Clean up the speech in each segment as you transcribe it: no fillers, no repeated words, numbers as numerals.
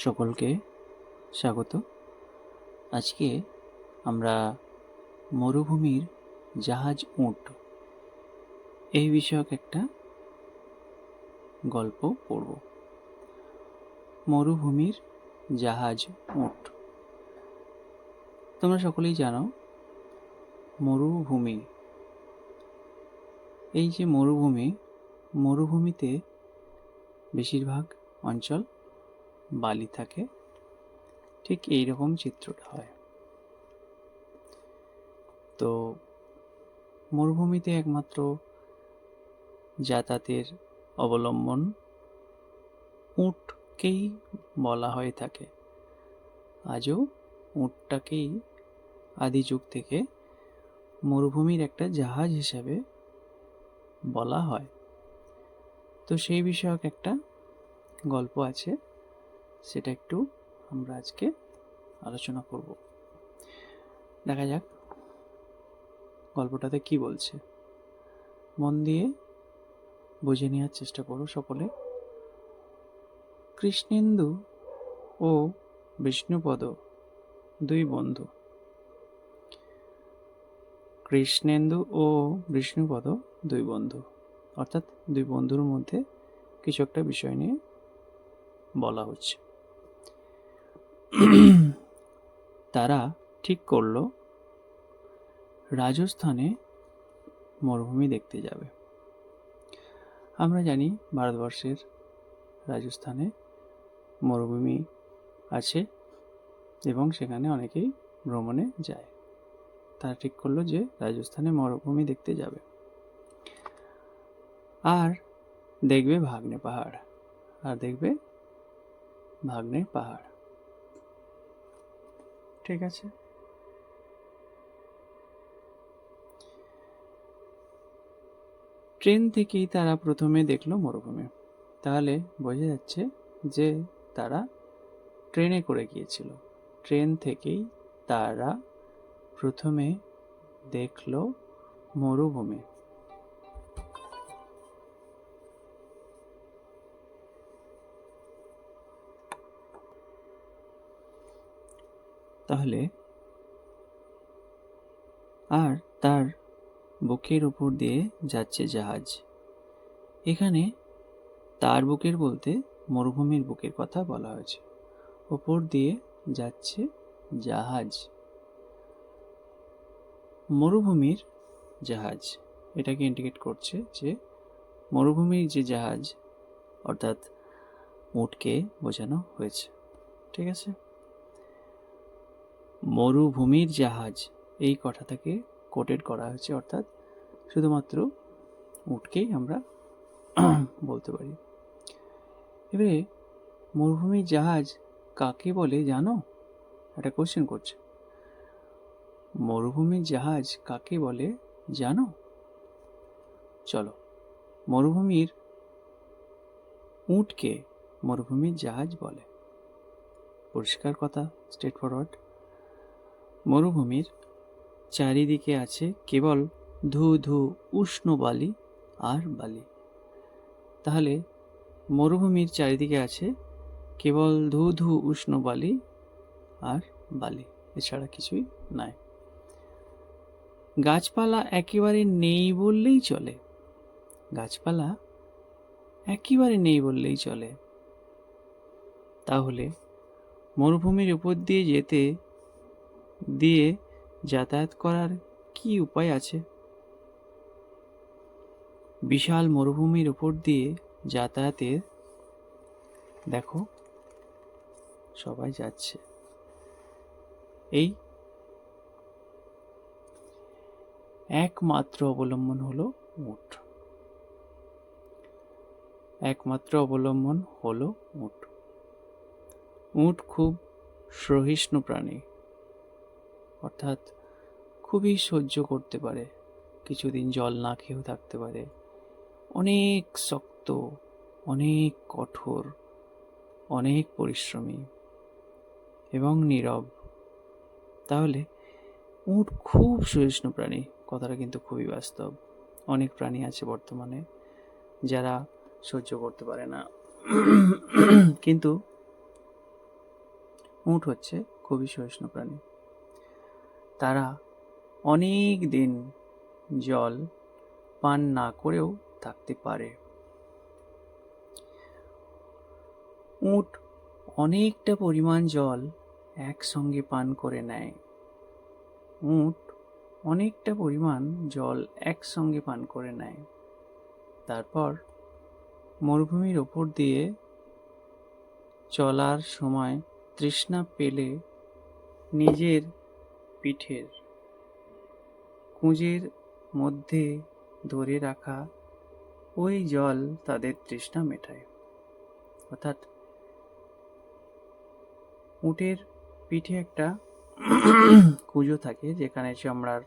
সকলকে স্বাগত। আজকে আমরা মরুভূমির জাহাজ উট এই বিষয়ক একটা গল্প পড়ব। মরুভূমির জাহাজ উট। তোমরা সকলেই জানো মরুভূমি, এই যে মরুভূমিতে বেশিরভাগ অঞ্চল বালি থাকে, ঠিক এই রকম চিত্রটা হয়। তো মরুভূমিতে একমাত্র যাতায়াতের অবলম্বন উটকেই বলা হয়ে থাকে। আজও উটটাকেই আদি যুগ থেকে মরুভূমির একটা জাহাজ হিসাবে বলা হয়। তো সেই বিষয়ক একটা গল্প আছে, সেটা একটু আমরা আজকে আলোচনা করব। দেখা যাক গল্পটাতে কি বলছে। মন দিয়ে বুঝে নেওয়ার চেষ্টা করো সকলে। কৃষ্ণেন্দু ও বিষ্ণুপদ দুই বন্ধু। কৃষ্ণেন্দু ও বিষ্ণুপদ দুই বন্ধু, অর্থাৎ দুই বন্ধুর মধ্যে কিছু একটা বিষয় নিয়ে বলা হচ্ছে। তারা ঠিক করলো রাজস্থানে মরুভূমি দেখতে যাবে। আমরা জানি ভারতবর্ষের রাজস্থানে মরুভূমি আছে এবং সেখানে অনেকেই ভ্রমণে যায়। তারা ঠিক করলো যে রাজস্থানে মরুভূমি দেখতে যাবে আর দেখবে ভাগ্নে পাহাড়। ঠিক আছে। ট্রেন থেকেই তারা প্রথমে দেখলো মরুভূমি। তাহলে বোঝা যাচ্ছে যে তারা ট্রেনে করে গিয়েছিল। ট্রেন থেকেই তারা প্রথমে দেখলো মরুভূমি। তাহলে আর তার বুকের উপর দিয়ে যাচ্ছে জাহাজ। এখানে তার বুকের বলতে মরুভূমির বুকের কথা বলা হয়েছে। উপর দিয়ে যাচ্ছে জাহাজ, মরুভূমির জাহাজ। এটাকে ইন্ডিকেট করছে যে মরুভূমির যে জাহাজ, অর্থাৎ উটকে বোঝানো হয়েছে। ঠিক আছে। মরুভূমির জাহাজ এই কথাটাকে কোটেড করা হয়েছে, অর্থাৎ শুধুমাত্র উটকেই আমরা বলতে পারি। এবারে মরুভূমির জাহাজ কাকে বলে জানো? একটা কোশ্চেন করছে। মরুভূমির জাহাজ কাকে বলে জানো? চলো, মরুভূমির উটকে মরুভূমির জাহাজ বলে। পরিষ্কার কথা, স্ট্রেট ফরওয়ার্ড। মরুভূমির চারিদিকে আছে কেবল ধু ধু উষ্ণ বালি আর বালি। তাহলে মরুভূমির চারিদিকে আছে কেবল ধু ধু উষ্ণ বালি আর বালি, এছাড়া কিছুই নাই। গাছপালা একেবারে নেই বললেই চলে। গাছপালা একেবারে নেই বললেই চলে। তাহলে মরুভূমির উপর দিয়ে যাতায়াত করার কি উপায় আছে? বিশাল মরুভূমির উপর দিয়ে যাতায়াতের দেখো সবাই যাচ্ছে। এই একমাত্র অবলম্বন হলো উট। একমাত্র অবলম্বন হলো উট। উট খুব সহিষ্ণু প্রাণী, অর্থাৎ খুবই সহ্য করতে পারে। কিছুদিন জল না খেয়েও থাকতে পারে। অনেক শক্ত, অনেক কঠোর, অনেক পরিশ্রমী এবং নীরব। তাহলে উট খুব সহিষ্ণু প্রাণী, কথাটা কিন্তু খুবই বাস্তব। অনেক প্রাণী আছে বর্তমানে যারা সহ্য করতে পারে না, কিন্তু উট হচ্ছে খুবই সহিষ্ণু প্রাণী। তারা অনেক দিন জল পান না করেও থাকতে পারে। উট অনেকটা পরিমাণ জল একসঙ্গে পান করে নেয়। উট অনেকটা পরিমাণ জল একসঙ্গে পান করে নেয়। তারপর মরুভূমির ওপর দিয়ে চলার সময় তৃষ্ণা পেলে নিজের পিঠের কুঁজের মধ্যে ধরে রাখা ওই জল তাদের তৃষ্ণা মেটায়। অর্থাৎ উটের পিঠে একটা কুঁজো থাকে, যেখানে চামড়ার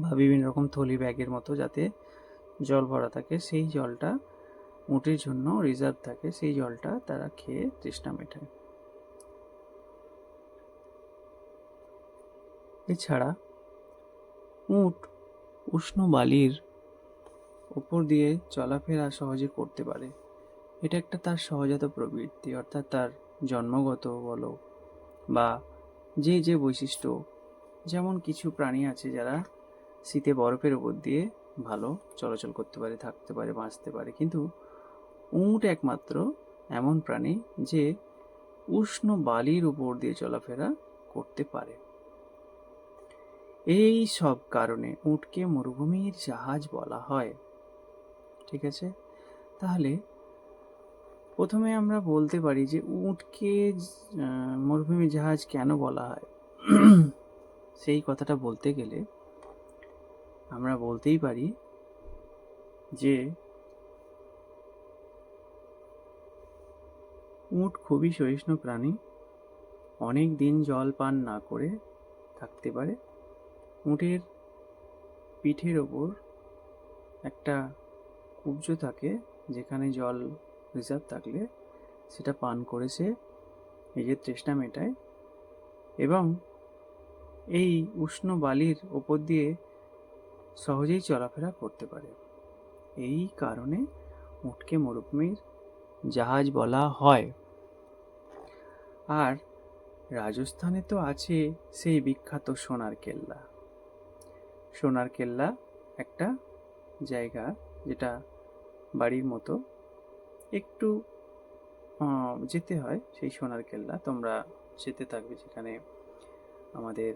বা বিভিন্ন রকম থলি ব্যাগের মতো যাতে জল ভরা থাকে। সেই জলটা উটের জন্য রিজার্ভ থাকে, সেই জলটা তারা খেয়ে তৃষ্ণা মেটায়। এছাড়া উট উষ্ণ বালির উপর দিয়ে চলাফেরা সহজে করতে পারে। এটা একটা তার সহজাত প্রবৃত্তি, অর্থাৎ তার জন্মগত বলো বা যে যে বৈশিষ্ট্য। যেমন কিছু প্রাণী আছে যারা শীতে বরফের উপর দিয়ে ভালো চলাচল করতে পারে, থাকতে পারে, বাঁচতে পারে, কিন্তু উট একমাত্র এমন প্রাণী যে উষ্ণ বালির উপর দিয়ে চলাফেরা করতে পারে। এই সব কারণে উটকে মরুভূমির জাহাজ বলা হয়। ঠিক আছে, তাহলে প্রথমে আমরা বলতে পারি যে উটকে মরুভূমির জাহাজ কেন বলা হয়। সেই কথাটা বলতে গেলে আমরা বলতেই পারি যে উট খুবই সহিষ্ণু প্রাণী, অনেক দিন জল পান না করে থাকতে পারে। উটের পিঠের ওপর একটা কুব্জ থাকে, যেখানে জল রিজার্ভ থাকলে সেটা পান করে সে নিজের তৃষ্ণা মেটায়, এবং এই উষ্ণ বালির ওপর দিয়ে সহজেই চলাফেরা করতে পারে। এই কারণে উটকে মরুভূমির জাহাজ বলা হয়। আর রাজস্থানে তো আছে সেই বিখ্যাত সোনার কেল্লা। সোনার কেল্লা একটা জায়গা যেটা বাড়ির মতো, একটু যেতে হয় সেই সোনার কেল্লা। তোমরা যেতে থাকবে, যেখানে আমাদের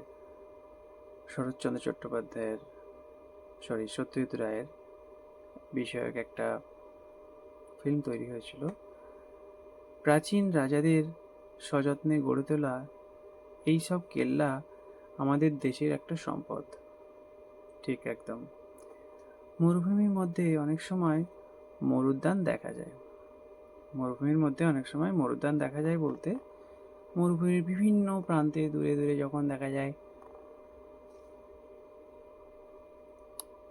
শরৎচন্দ্র চট্টোপাধ্যায়ের সত্যজিৎ রায়ের বিষয়ক একটা ফিল্ম তৈরি হয়েছিল। প্রাচীন রাজাদের সযত্নে গড়ে তোলা এইসব কেল্লা আমাদের দেশের একটা সম্পদ। ঠিক একদম। মরুভূমির মধ্যে অনেক সময় মরুদ্যান দেখা যায়। মরুভূমির মধ্যে অনেক সময় মরুদ্যান দেখা যায় বলতে, মরুভূমির বিভিন্ন প্রান্তে দূরে দূরে যখন দেখা যায়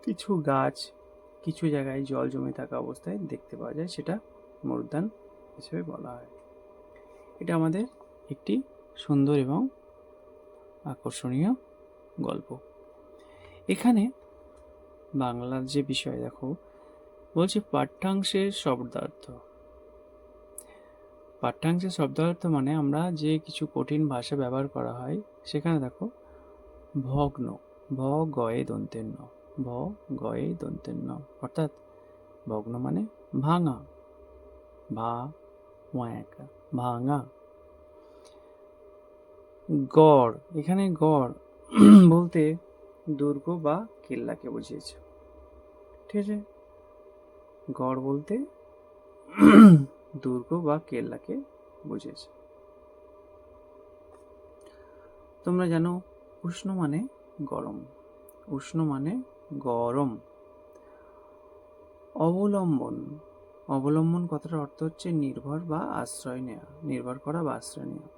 কিছু গাছ কিছু জায়গায় জল জমে থাকা অবস্থায় দেখতে পাওয়া যায়, সেটা মরুদ্যান হিসেবে বলা হয়। এটা আমাদের একটি সুন্দর এবং আকর্ষণীয় গল্প। এখানে বাংলার যে বিষয় দেখো, বলছে পাঠ্যাংশের শব্দার্থ। পাঠ্যাংশের শব্দার্থ মানে আমরা যে কিছু কঠিন ভাষা ব্যবহার করা হয়, সেখানে দেখো ভগ্ন, ভ গয়ে দন্তের ন, ভ গয়ে দন্তের ন, অর্থাৎ ভগ্ন মানে ভাঙা, ভা একা ভাঙা। গড়, এখানে গড় বলতে দুর্গ বা কেল্লাকে বুঝিয়েছে। ঠিক আছে, গড় বলতে দুর্গ বা কেল্লাকে বুঝিয়েছে। তোমরা জানো উষ্ণ মানে গরম, উষ্ণ মানে গরম। অবলম্বন, অবলম্বন কথাটার অর্থ হচ্ছে নির্ভর বা আশ্রয় নেওয়া, নির্ভর করা বা আশ্রয় নেওয়া।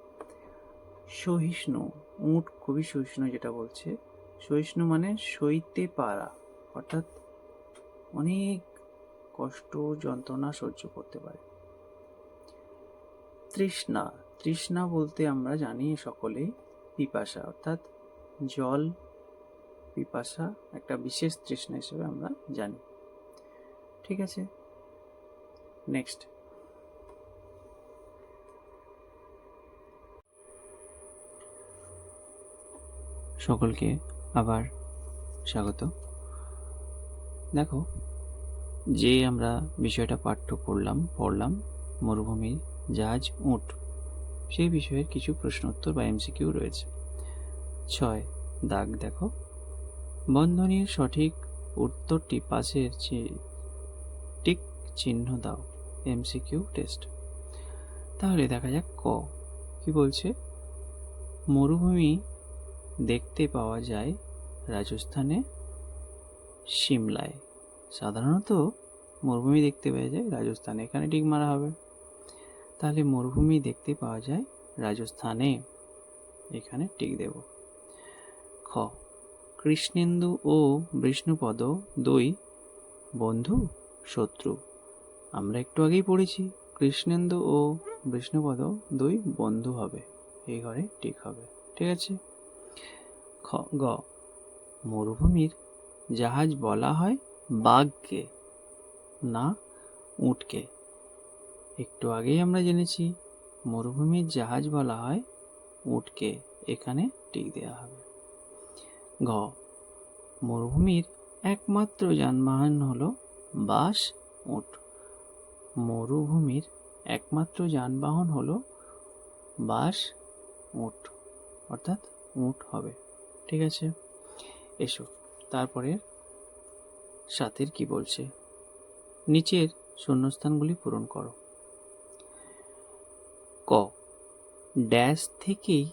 সহিষ্ণু, উট খুবই সহিষ্ণু, যেটা বলছে সহিষ্ণু মানে সইতে পারা, অর্থাৎ অনেক কষ্ট যন্ত্রণা সহ্য করতে পারে। তৃষ্ণা, তৃষ্ণা বলতে আমরা জানি সকলেই পিপাসা, অর্থাৎ জল পিপাসা একটা বিশেষ তৃষ্ণা হিসেবে আমরা জানি। ঠিক আছে, নেক্সট। সকলকে আবার স্বাগত। দেখো, যে আমরা বিষয়টা পাঠ্য পড়লাম মরুভূমির জাহাজ উট, সেই বিষয়ের কিছু প্রশ্ন উত্তর বা এমসিকিউ রয়েছে। 6 দাগ দেখো, বন্ধনীর সঠিক উত্তরটি পাশের টিক চিহ্ন দাও। MCQ test. তাহলে দেখা যাক ক কি বলছে। মরুভূমি দেখতে পাওয়া যায় রাজস্থানে, সিমলায়। সাধারণত মরুভূমি দেখতে পাওয়া যায় রাজস্থানে, এখানে টিক মারা হবে। তাহলে মরুভূমি দেখতে পাওয়া যায় রাজস্থানে, এখানে টিক দেব। খ, কৃষ্ণেন্দু ও বিষ্ণুপদ দুই বন্ধু শত্রু। আমরা একটু আগেই পড়েছি কৃষ্ণেন্দু ও বিষ্ণুপদ দুই বন্ধু হবে, এই ঘরে টিক হবে। ঠিক আছে। গ, মরুভূমির জাহাজ বলা হয় বাঘকে, না উটকে। একটু আগেই আমরা জেনেছি মরুভূমির জাহাজ বলা হয় উটকে, এখানে টিক দেওয়া হবে। ঘ, মরুভূমির একমাত্র যানবাহন হলো বাস, উট। মরুভূমির একমাত্র যানবাহন হলো বাস, উট, অর্থাৎ উট হবে। ঠিক আছে। এসো তারপরে 7 কি বলছে, নিচের শূন্যস্থানগুলি পূরণ করো। ক, ড্যাশ থেকেই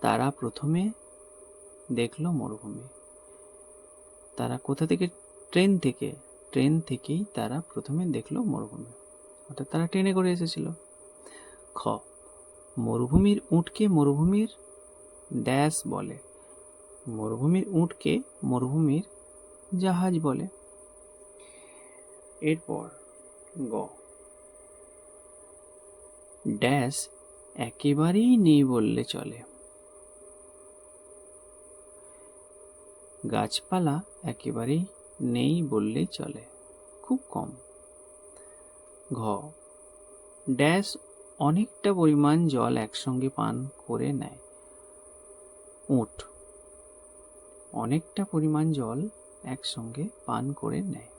তারা প্রথমে দেখলো মরুভূমি। তারা কোথা থেকে? ট্রেন থেকেই তারা প্রথমে দেখলো মরুভূমি, অর্থাৎ তারা ট্রেনে করে এসেছিল। খ, মরুভূমির উটকে মরুভূমির ড্যাশ বলে। মরুভূমির উটকে মরুভূমির জাহাজ বলে। এরপর গ, ড্যাশ একেবারেই নেই বললে চলে। গাছপালা একেবারেই নেই বললেই চলে, খুব কম। ঘ, ড্যাশ অনেকটা পরিমাণ জল একসঙ্গে পান করে নেয়। উট অনেকটা পরিমাণ জল একসঙ্গে পান করে নেয়।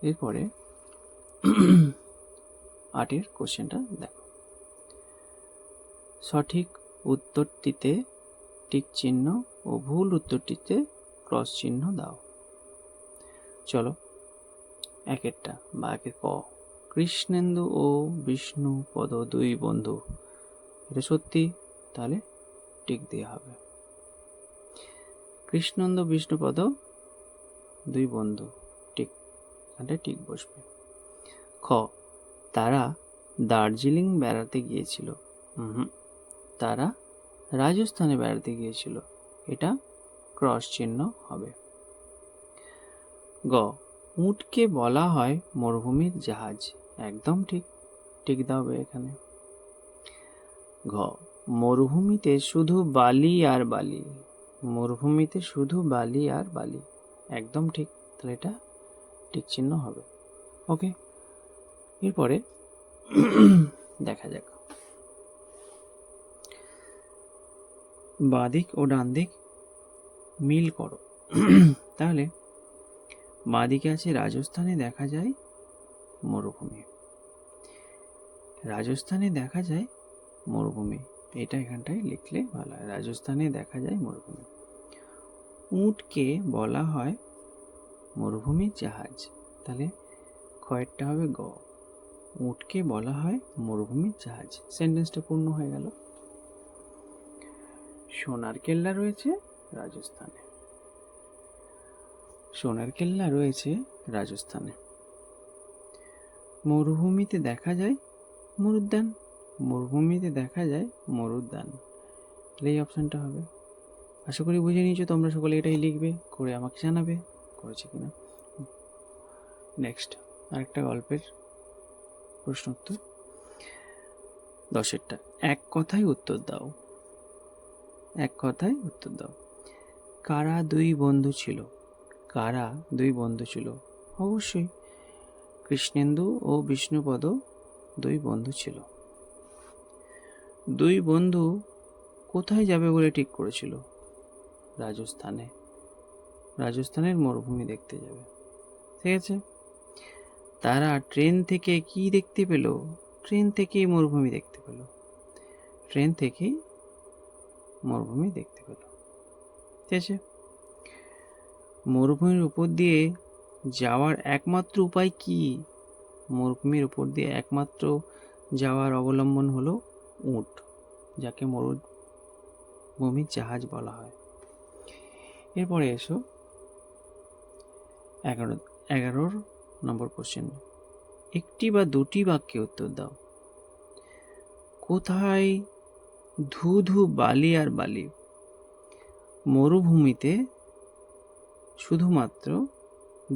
এরপরে 8 কোশ্চেনটা দেখো। সঠিক উত্তরটিতে টিক চিহ্ন ও ভুল উত্তরটিতে ক্রস চিহ্ন দাও। চলো একেরটা বা একের ক, কৃষ্ণেন্দু ও বিষ্ণুপদ দুই বন্ধু। এটা সত্যি, তাহলে টিক দেওয়া হবে। কৃষ্ণেন্দু বিষ্ণুপদ দুই বন্ধু, টিক, এখানটায় টিক বসবে। খ, তারা দার্জিলিং বেড়াতে গিয়েছিল। তারা রাজস্থানে বেড়াতে গিয়েছিল, এটা ক্রস চিহ্ন হবে। গ, উটকে বলা হয় মরুভূমির জাহাজ। একদম ঠিক, টিক দাও এখানে। ঘ, মরুভূমিতে শুধু বালি আর বালি। মরুভূমিতে শুধু বালি আর বালি, একদম ঠিক, তাহলে এটা টিক চিহ্ন হবে। ওকে, এরপরে দেখা যাক বাঁ দিক ও ডান দিক মিল করো। তাহলে বাঁ দিকে আছে রাজস্থানে দেখা যায় মরুভূমি। রাজস্থানে দেখা যায় মরুভূমি, এটা এখানটায় লিখলে ভালো হয়। রাজস্থানে দেখা যায় মরুভূমি। উটকে বলা হয় মরুভূমির জাহাজ, তাহলে খয়েরটা হবে গ, উটকে বলা হয় মরুভূমির জাহাজ। সেন্টেন্সটা পূর্ণ হয়ে গেল। সোনার কেল্লা রয়েছে রাজস্থানে। সোনার কেল্লা রয়েছে রাজস্থানে। মরুভূমিতে দেখা যায় মরুদ্যান। মরুভূমিতে দেখা যায় মরুদ্যান, এই অপশনটা হবে। আশা করি বুঝে নিয়েছো তোমরা সকলে, এটাই লিখবে, করে আমাকে জানাবে করেছে কিনা। নেক্সট আরেকটা গল্পের প্রশ্ন উত্তর, 10 এক কথায় উত্তর দাও। এক কথায় উত্তর দাও। কারা দুই বন্ধু ছিল? কারা দুই বন্ধু ছিল? অবশ্যই কৃষ্ণেন্দু ও বিষ্ণুপদ দুই বন্ধু ছিল। দুই বন্ধু কোথায় যাবে বলে ঠিক করেছিল? রাজস্থানের মরুভূমি দেখতে যাবে। ঠিক আছে, তারা ট্রেন থেকে কি দেখতে পেল? ট্রেন থেকেই মরুভূমি দেখতে পেল। ঠিক আছে, মরুভূমির উপর দিয়ে যাওয়ার একমাত্র উপায় কি? মরুভূমির উপর দিয়ে একমাত্র যাওয়ার অবলম্বন হলো উট, যাকে মরুভূমির জাহাজ বলা হয়। এরপরে এসো 11 নম্বর কোশ্চেন। একটি বা দুটি বাক্যে উত্তর দাও। কোথায় ধু ধু বালি আর বালি? মরুভূমিতে শুধুমাত্র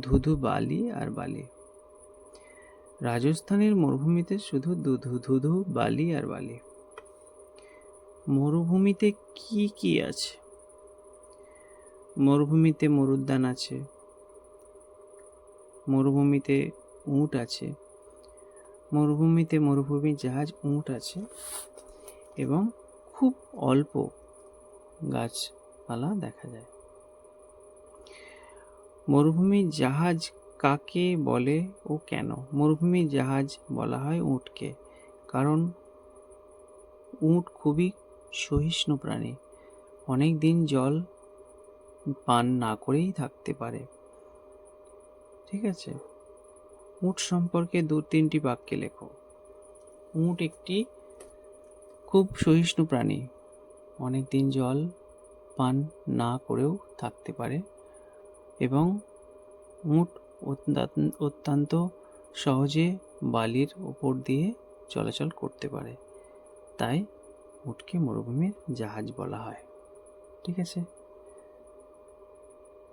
ধুধু বালি আর বালি। রাজস্থানের মরুভূমিতে শুধু ধুধু বালি আর বালি। মরুভূমিতে কি কি আছে? মরুভূমিতে মরুদ্যান আছে, মরুভূমিতে উট আছে, মরুভূমির জাহাজ উট আছে, এবং খুব অল্প গাছপালা দেখা যায়। মরুভূমির জাহাজ কাকে বলে ও কেন? মরুভূমির জাহাজ বলা হয় উটকে, কারণ উট খুবই সহিষ্ণু প্রাণী, অনেক দিন জল পান না করেই থাকতে পারে। ঠিক আছে, উট সম্পর্কে 2-3টি বাক্যে লেখো। উট একটি খুব সহিষ্ণু প্রাণী, অনেক দিন জল পান না করেও থাকতে পারে, এবং উট অত্যন্ত সহজে বালির উপর দিয়ে চলাচল করতে পারে, তাই উটকে মরুভূমির জাহাজ বলা হয়। ঠিক আছে।